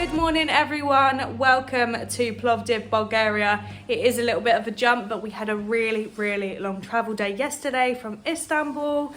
Good morning everyone, welcome to PLOVDIV, Bulgaria. It is a little bit of a jump, but we had a really long travel day yesterday from Istanbul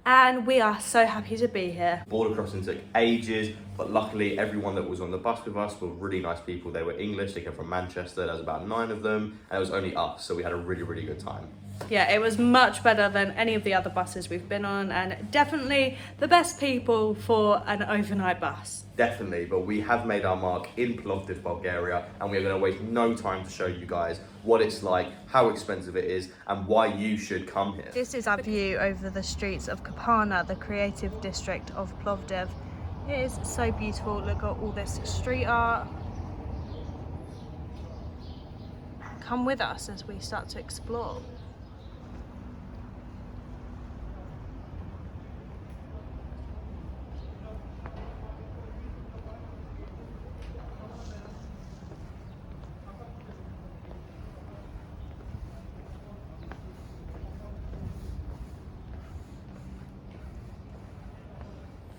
and we are so happy to be here. Border crossing took ages, but luckily everyone that was on the bus with us were really nice people. They were English, they came from Manchester, there was about 9 of them, and it was only us, so we had a really good time. Yeah, it was much better than any of the other buses we've been on, and definitely the best people for an overnight bus. Definitely, but we have made our mark in Plovdiv, Bulgaria, and we're going to waste no time to show you guys what it's like, how expensive it is, and why you should come here. This is our view over the streets of Kapana, the creative district of Plovdiv. It is so beautiful. Look at all this street art. Come with us as we start to explore.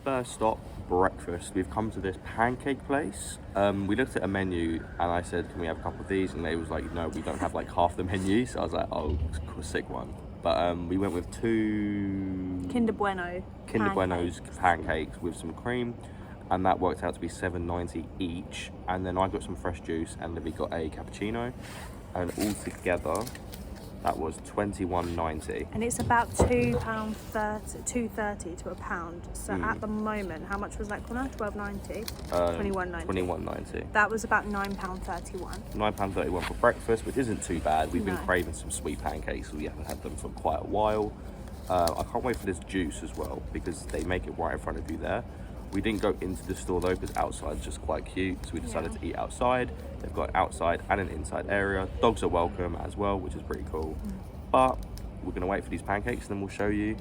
First stop, breakfast. We've come to this pancake place. We looked at a menu and I said, can we have a couple of these? And they was like, no, we don't have like half the menu. So I was like, oh, sick one. But we went with 2 Kinder Bueno's pancakes with some cream, and that worked out to be £7.90 each. And then I got some fresh juice and then we got a cappuccino, and all together that was £21.90. And it's about £2.30 to a pound. So at the moment, how much was that corner? £12.90? £21.90. £21.90. That was about £9.31. £9.31 for breakfast, which isn't too bad. We've been craving some sweet pancakes. We haven't had them for quite a while. I can't wait for this juice as well, because they make it right in front of you there. We didn't go into the store though, because outside's just quite cute, so we decided to eat outside. They've got an outside and an inside area. Dogs are welcome as well, which is pretty cool. But we're gonna wait for these pancakes, and then we'll show you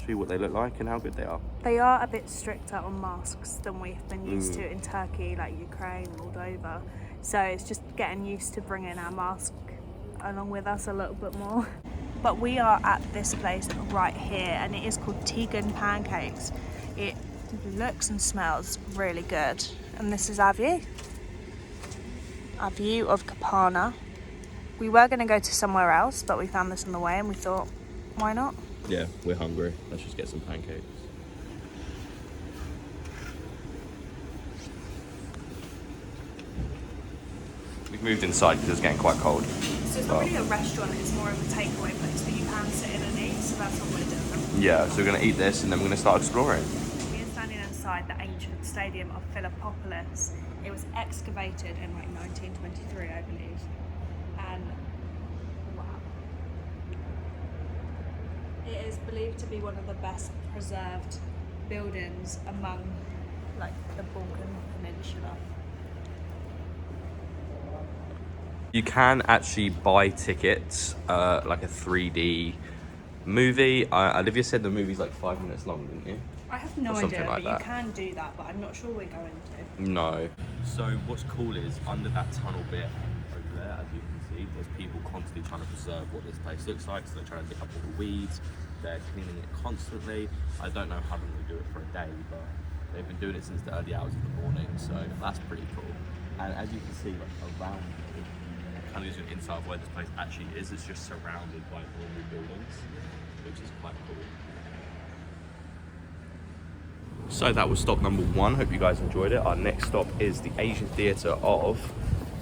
what they look like and how good they are. They are a bit stricter on masks than we've been used to in Turkey, like Ukraine, Moldova. So it's just getting used to bringing our mask along with us a little bit more. But we are at this place right here, and it is called Tegan Pancakes. It looks and smells really good, and this is our view of Kapana. We were going to go to somewhere else, but we found this on the way and we thought, why not? Yeah, we're hungry. Let's just get some pancakes. We've moved inside because it's getting quite cold. So it's not really a restaurant, it's more of a takeaway place that you can sit in and eat, so that's what we're doing. Yeah, so we're going to eat this and then we're going to start exploring. We are standing inside the ancient stadium of Philippopolis. It was excavated in like 1923, I believe. And wow. It is believed to be one of the best preserved buildings among like the Balkan Peninsula. You can actually buy tickets, like a 3D movie. Olivia said the movie's like 5 minutes long, didn't you? I have no idea, but you can do that, but I'm not sure we're going to. No. So what's cool is under that tunnel bit over there, as you can see, there's people constantly trying to preserve what this place looks like. So they're trying to dig up all the weeds. They're cleaning it constantly. I don't know how long they do it for a day, but they've been doing it since the early hours of the morning. So that's pretty cool. And as you can see, like around here, kind of gives you an insight of where this place actually is. It's just surrounded by normal buildings, which is quite cool. So that was stop number 1. Hope you guys enjoyed it. Our next stop is the Asian Theatre of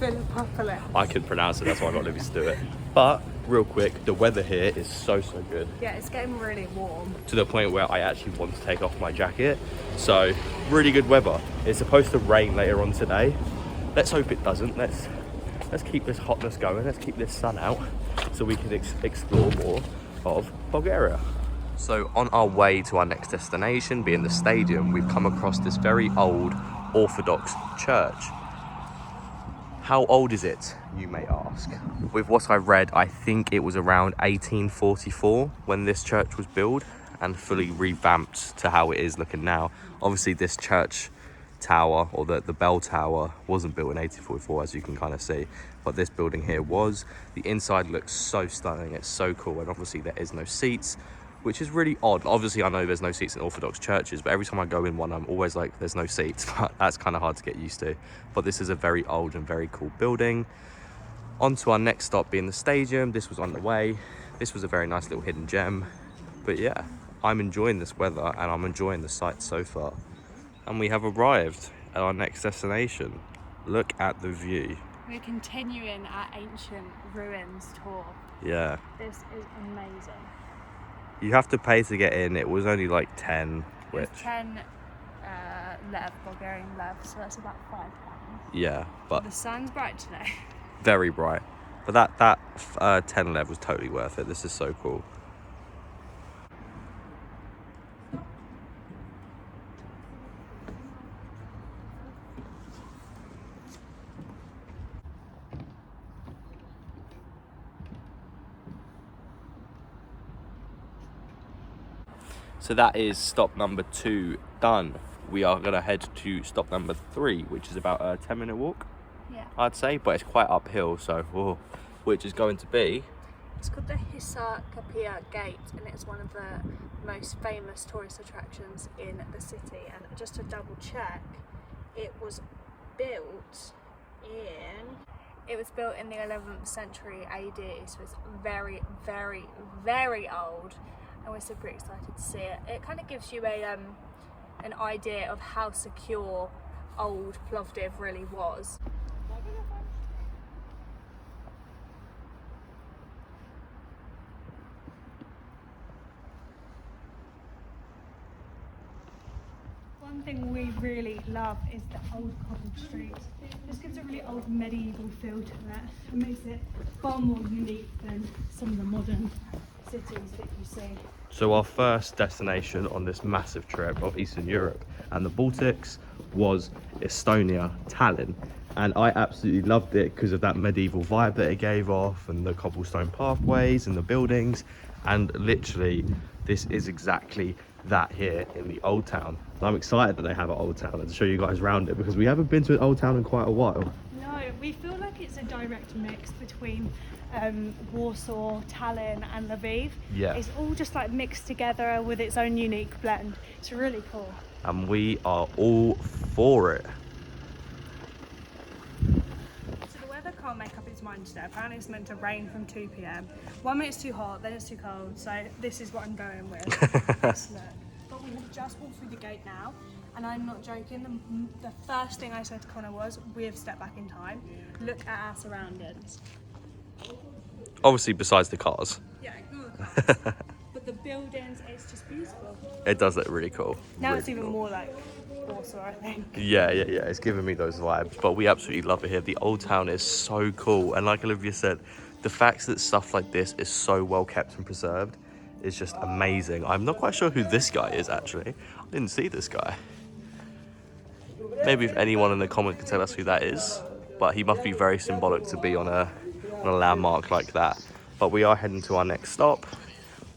Philippopolis. I couldn't pronounce it, that's why I got Libby to do it. But real quick, the weather here is so good. Yeah, it's getting really warm. To the point where I actually want to take off my jacket. So really good weather. It's supposed to rain later on today. Let's hope it doesn't. Let's keep this hotness going. Let's keep this sun out so we can explore more of Bulgaria. So on our way to our next destination, being the stadium, we've come across this very old Orthodox church. How old is it, you may ask? With what I read, I think it was around 1844 when this church was built and fully revamped to how it is looking now. Obviously this church tower, or the bell tower, wasn't built in 1844, as you can kind of see, but this building here was. The inside looks so stunning, it's so cool, and obviously there is no seats. which is really odd. Obviously, I know there's no seats in Orthodox churches, but every time I go in one, I'm always like, there's no seats. But that's kind of hard to get used to. But this is a very old and very cool building. On to our next stop being the stadium. This was on the way. This was a very nice little hidden gem. But yeah, I'm enjoying this weather and I'm enjoying the sight so far. And we have arrived at our next destination. Look at the view. We're continuing our ancient ruins tour. Yeah. This is amazing. You have to pay to get in. It was only like 10, which... It's 10 lev, Bulgarian lev, so that's about £5. Yeah, but... The sun's bright today. Very bright. But that 10 lev was totally worth it. This is so cool. So that is stop number 2 done. We are going to head to stop number 3, which is about a 10-minute walk, Yeah. I'd say, but it's quite uphill, so which is going to be... It's called the Hisar Kapia Gate, and it's one of the most famous tourist attractions in the city. And just to double check, it was built in the 11th century AD, so it's very, very, very old. And we're super excited to see it. It kind of gives you an idea of how secure old Plovdiv really was. One thing we really love is the old cobbled streets. This gives a really old medieval feel to it. It makes it far more unique than some of the modern cities that you see. So our first destination on this massive trip of Eastern Europe and the Baltics was Estonia, Tallinn. And I absolutely loved it because of that medieval vibe that it gave off and the cobblestone pathways and the buildings. And literally, this is exactly that here in the Old Town. And I'm excited that they have an Old Town and to show you guys around it because we haven't been to an Old Town in quite a while. No, we feel like it's a direct mix between Warsaw, Tallinn and Lviv. Yeah. It's all just like mixed together with its own unique blend. It's really cool. And we are all for it. So the weather can't make up its mind today. Apparently it's meant to rain from 2 p.m. 1 minute it's too hot, then it's too cold. So this is what I'm going with. This look. But we have just walked through the gate now. And I'm not joking, the first thing I said to Connor was, we have stepped back in time. Look at our surroundings. Obviously, besides the cars. Yeah, ignore the cars. But the buildings, it's just beautiful. It does look really cool. Now really it's even cool. more like Warsaw, I think. Yeah. It's giving me those vibes. But we absolutely love it here. The Old Town is so cool. And like Olivia said, the fact that stuff like this is so well kept and preserved is just amazing. I'm not quite sure who this guy is, actually. I didn't see this guy. Maybe if anyone in the comment can tell us who that is. But he must be very symbolic to be on a landmark like that. But we are heading to our next stop.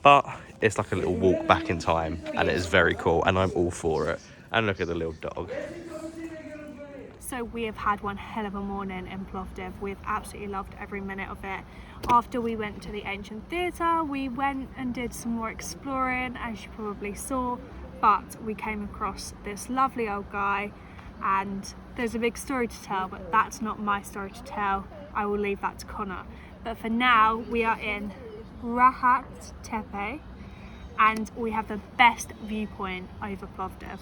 But it's like a little walk back in time. And it is very cool. And I'm all for it. And look at the little dog. So we have had one hell of a morning in Plovdiv. We've absolutely loved every minute of it. After we went to the ancient theatre, we went and did some more exploring, as you probably saw. But we came across this lovely old guy. And there's a big story to tell, but that's not my story to tell. I will leave that to Connor. But for now, we are in Rahat Tepe, and we have the best viewpoint over Plovdiv.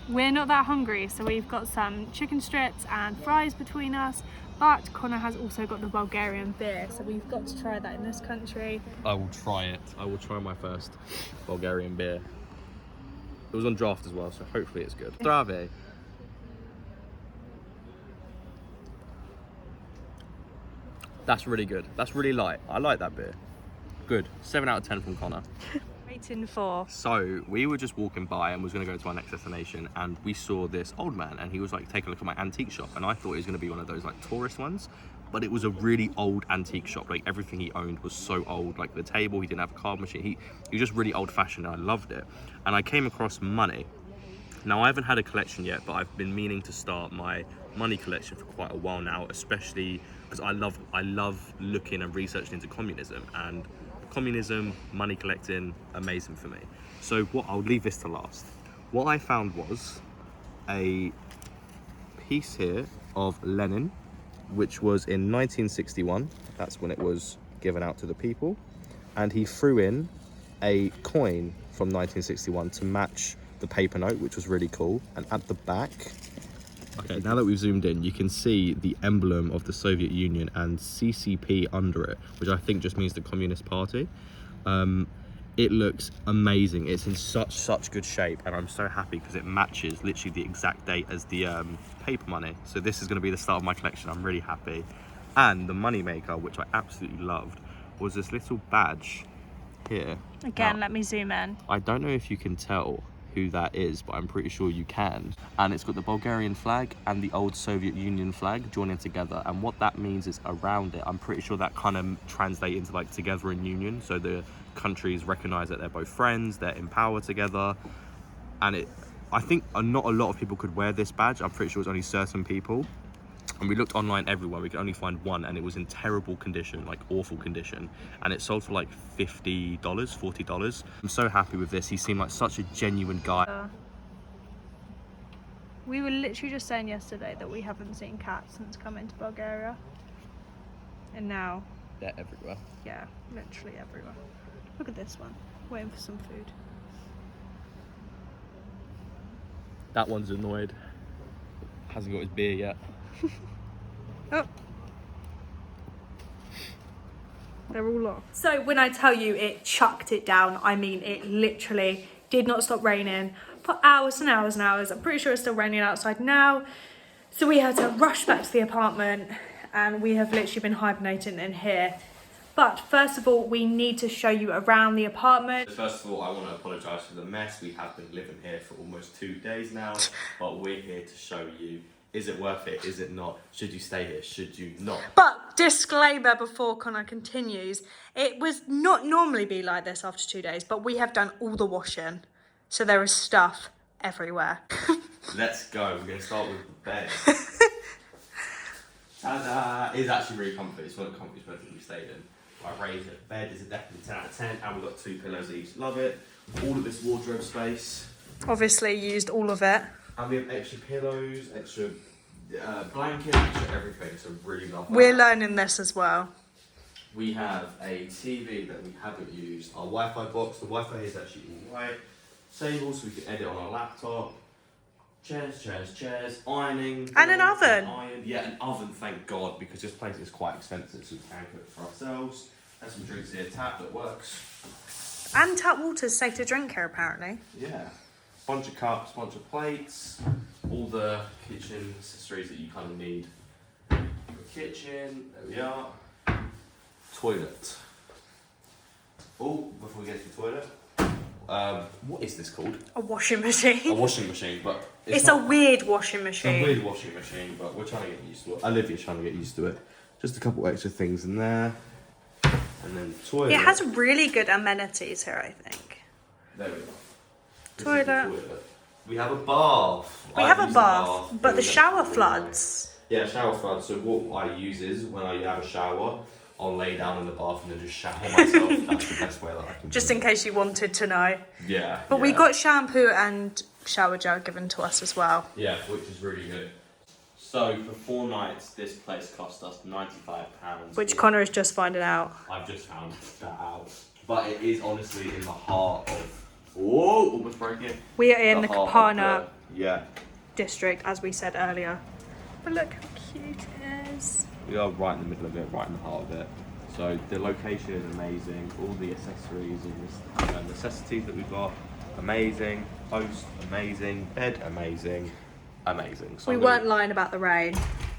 We're not that hungry, so we've got some chicken strips and fries between us. But Connor has also got the Bulgarian beer, so we've got to try that in this country. I will try it. I will try my first Bulgarian beer. It was on draft as well, so hopefully it's good. Zdrave. That's really good. That's really light. I like that beer. Good. 7 out of 10 from Connor. Waiting for. So we were just walking by and was going to go to our next destination, and we saw this old man, and he was like, take a look at my antique shop, and I thought it was going to be one of those like tourist ones, but it was a really old antique shop. Like everything he owned was so old. Like the table, he didn't have a card machine. He was just really old fashioned, and I loved it. And I came across money, Now, I haven't had a collection yet, but I've been meaning to start my money collection for quite a while now, especially because I love looking and researching into communism, and communism, money collecting, amazing for me. So I'll leave this to last. What I found was a piece here of Lenin, which was in 1961. That's when it was given out to the people. And he threw in a coin from 1961 to match the paper note, which was really cool. And at the back, okay, now that we've zoomed in, you can see the emblem of the Soviet Union and CCP under it, which I think just means the Communist Party. It looks amazing. It's in such good shape, and I'm so happy because it matches literally the exact date as the paper money. So this is going to be the start of my collection. I'm really happy. And the money maker, which I absolutely loved, was this little badge here. Again, now, let me zoom in. I don't know if you can tell who that is, but I'm pretty sure you can. And it's got the Bulgarian flag and the old Soviet Union flag joining together. And what that means is around it, I'm pretty sure that kind of translates into like together in union. So the countries recognize that they're both friends, they're in power together. And I think not a lot of people could wear this badge. I'm pretty sure it's only certain people. And we looked online everywhere, we could only find one, and it was in terrible condition, like awful condition. And it sold for like $50, $40. I'm so happy with this. He seemed like such a genuine guy. We were literally just saying yesterday that we haven't seen cats since coming to Bulgaria. And now, They're everywhere. yeah, literally everywhere. Look at this one, waiting for some food. That one's annoyed. Hasn't got his beer yet. Oh. They're all locked. So when I tell you it chucked it down, I mean it literally did not stop raining for hours and hours and hours. I'm pretty sure it's still raining outside now. So we had to rush back to the apartment, and we have literally been hibernating in here. But first of all, we need to show you around the apartment. First of all, I want to apologise for the mess. We have been living here for almost 2 days now, but we're here to show you, is it worth it, is it not? Should you stay here, should you not? But disclaimer before Connor continues, it was not normally be like this after 2 days, but we have done all the washing. So there is stuff everywhere. Let's go. We're going to start with the bed. Ta-da! It is actually really comfy. It's one of the comfiest beds that we've stayed in. I rated it. Bed is a definitely 10 out of 10, and we've got 2 pillows each. Love it. All of this wardrobe space. Obviously used all of it. And we have extra pillows, extra blankets, extra everything. So really love that. We're learning this as well. We have a TV that we haven't used. Our Wi-Fi box. The Wi-Fi is actually all right. Table so we can edit on our laptop. Chairs, ironing. And an oven. Yeah, an oven, thank God, because this place is quite expensive, so we can cook for ourselves. There's some drinks here, tap that works. And tap water's safe to drink here, apparently. Yeah. Bunch of cups, bunch of plates, all the kitchen accessories that you kind of need. For kitchen, there we are. Toilet. Oh, before we get to the toilet. What is this called? A washing machine. A washing machine, but it's a weird washing machine. It's a weird washing machine, but we're trying to get used to it. Olivia's trying to get used to it. Just a couple extra things in there. And then toilet. It has really good amenities here, I think. There we go. Toilet. We have a bath. We have a bath, but the shower floods. Yeah, shower floods. So what I use is, when I have a shower, I'll lay down in the bath and then just shower myself. That's the best way that I can Just do in case you wanted to know. Yeah. But we got shampoo and shower gel given to us as well. Yeah, which is really good. So for 4 nights, this place cost us £95. Which Connor is just finding out. I've just found that out. But it is honestly in the heart of... Whoa, almost broke it. We are in the heart of Kapana yeah. district, as we said earlier. But look how cute it is. We are right in the middle of it, right in the heart of it. So the location is amazing. All the accessories and necessities that we've got, amazing. Host, amazing. Bed, amazing. Amazing. So We weren't lying about the rain.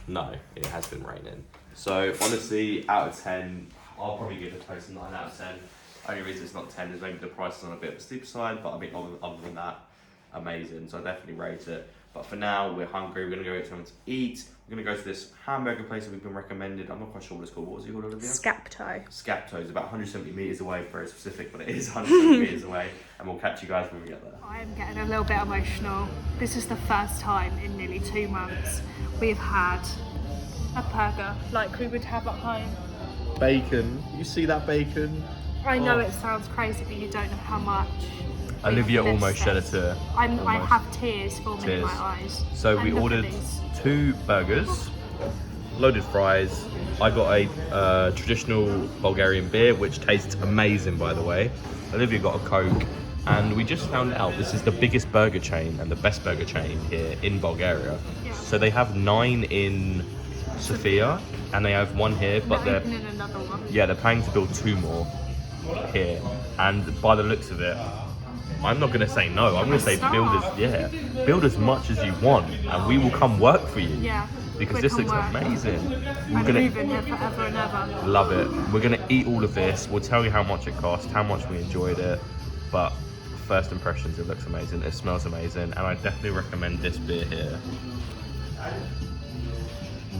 No, it has been raining. So honestly, out of 10, I'll probably give the place a 9 out of 10. Only reason it's not 10 is maybe the price is on a bit of the steep side, but I mean, other than that, amazing. So I definitely rate it. But for now, we're hungry. We're gonna go get something to eat. We're gonna go to this hamburger place that we've been recommended. I'm not quite sure what it's called. What was it called, Olivia? Scapto. Scapto is about 170 meters away, very specific, but it is 170 meters away. And we'll catch you guys when we get there. I am getting a little bit emotional. This is the first time in nearly 2 months we've had a burger like we would have at home. Bacon. You see that bacon? I know it sounds crazy, but you don't know how much. Olivia almost shed a tear. I have tears forming in my eyes. So we ordered 2 burgers, loaded fries. I got a traditional Bulgarian beer, which tastes amazing, by the way. Olivia got a Coke, and we just found out this is the biggest burger chain and the best burger chain here in Bulgaria. Yeah. So they have 9 in Sofia, and they have 1 here, but they're opening another one. Yeah, they're planning to build 2 more here, and by the looks of it, I'm not going to say no. I'm going to say build as much as you want, and we will come work for you. Yeah. Because this looks amazing. I'm moving here forever and ever. Love it. We're going to eat all of this. We'll tell you how much it cost, how much we enjoyed it, but first impressions, it looks amazing. It smells amazing, and I definitely recommend this beer here.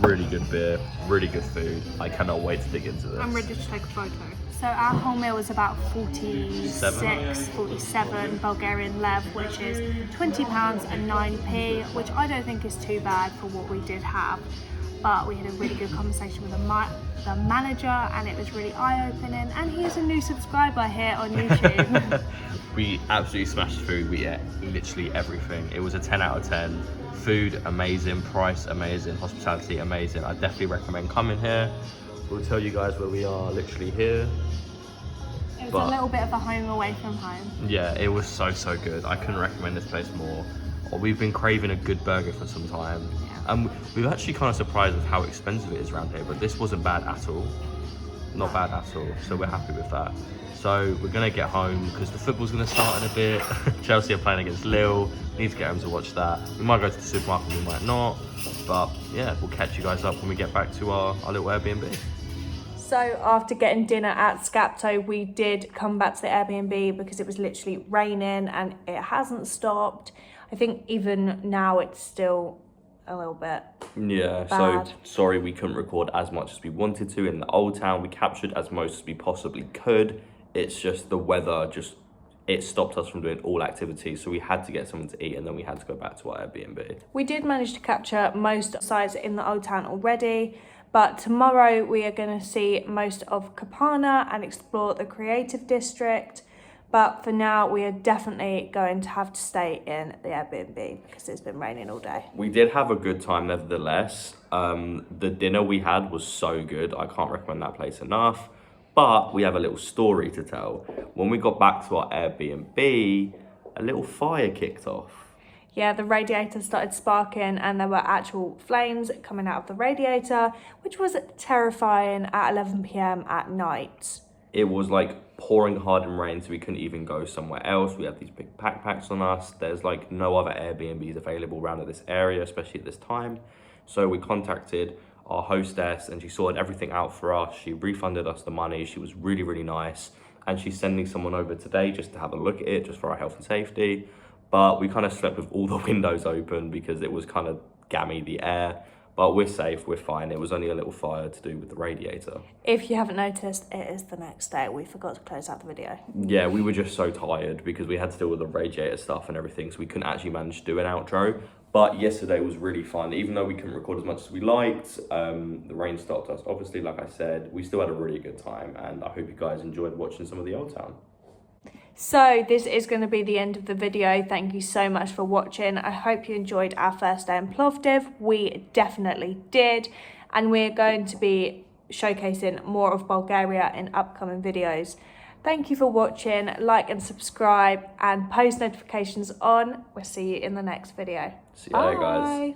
Really good beer, really good food. I cannot wait to dig into this. I'm ready to take a photo. So our whole meal was about 47 Bulgarian lev, which is £20 and 9p, which I don't think is too bad for what we did have. But we had a really good conversation with the manager, and it was really eye-opening. And he is a new subscriber here on YouTube. We absolutely smashed food. We ate literally everything. It was a 10 out of 10. Food amazing, price amazing, hospitality amazing. I definitely recommend coming here. We'll tell you guys where we are, literally here. It was a little bit of a home away from home. Yeah, it was so good. I couldn't recommend this place more. We've been craving a good burger for some time. Yeah. And we've actually kind of surprised with how expensive it is around here, but this wasn't bad at all. Not bad at all, so we're happy with that. So we're gonna get home because the football's gonna start in a bit. Chelsea are playing against Lille. Need to get home to watch that. We might go to the supermarket, we might not. But yeah, we'll catch you guys up when we get back to our little Airbnb. So after getting dinner at Scapto, we did come back to the Airbnb because it was literally raining and it hasn't stopped. I think even now it's still a little bit bad. So sorry we couldn't record as much as we wanted to in the old town. We captured as most as we possibly could. It's just the weather, it stopped us from doing all activities, so we had to get something to eat and then we had to go back to our Airbnb. We did manage to capture most sites in the old town already, but tomorrow we are going to see most of Kapana and explore the creative district. But for now, we are definitely going to have to stay in the Airbnb because it's been raining all day. We did have a good time nevertheless. The dinner we had was so good. I can't recommend that place enough. But we have a little story to tell. When we got back to our Airbnb, a little fire kicked off. Yeah, the radiator started sparking and there were actual flames coming out of the radiator, which was terrifying at 11 p.m. at night. It was like pouring hard in rain, so we couldn't even go somewhere else. We had these big backpacks on us. There's like no other Airbnbs available around this area, especially at this time. So we contacted our hostess and she sorted everything out for us. She refunded us the money. She was really nice. And she's sending someone over today just to have a look at it, just for our health and safety. But we kind of slept with all the windows open because it was kind of gammy, the air. But we're safe, we're fine. It was only a little fire to do with the radiator. If you haven't noticed, it is the next day. We forgot to close out the video. Yeah, we were just so tired because we had to deal with the radiator stuff and everything, so we couldn't actually manage to do an outro. But yesterday was really fun. Even though we couldn't record as much as we liked, the rain stopped us. Obviously, like I said, we still had a really good time, and I hope you guys enjoyed watching some of the old town. So this is going to be the end of the video. Thank you so much for watching. I hope you enjoyed our first day in PLOVDIV. We definitely did. And we're going to be showcasing more of Bulgaria in upcoming videos. Thank you for watching. Like and subscribe and post notifications on. We'll see you in the next video. See you later, guys.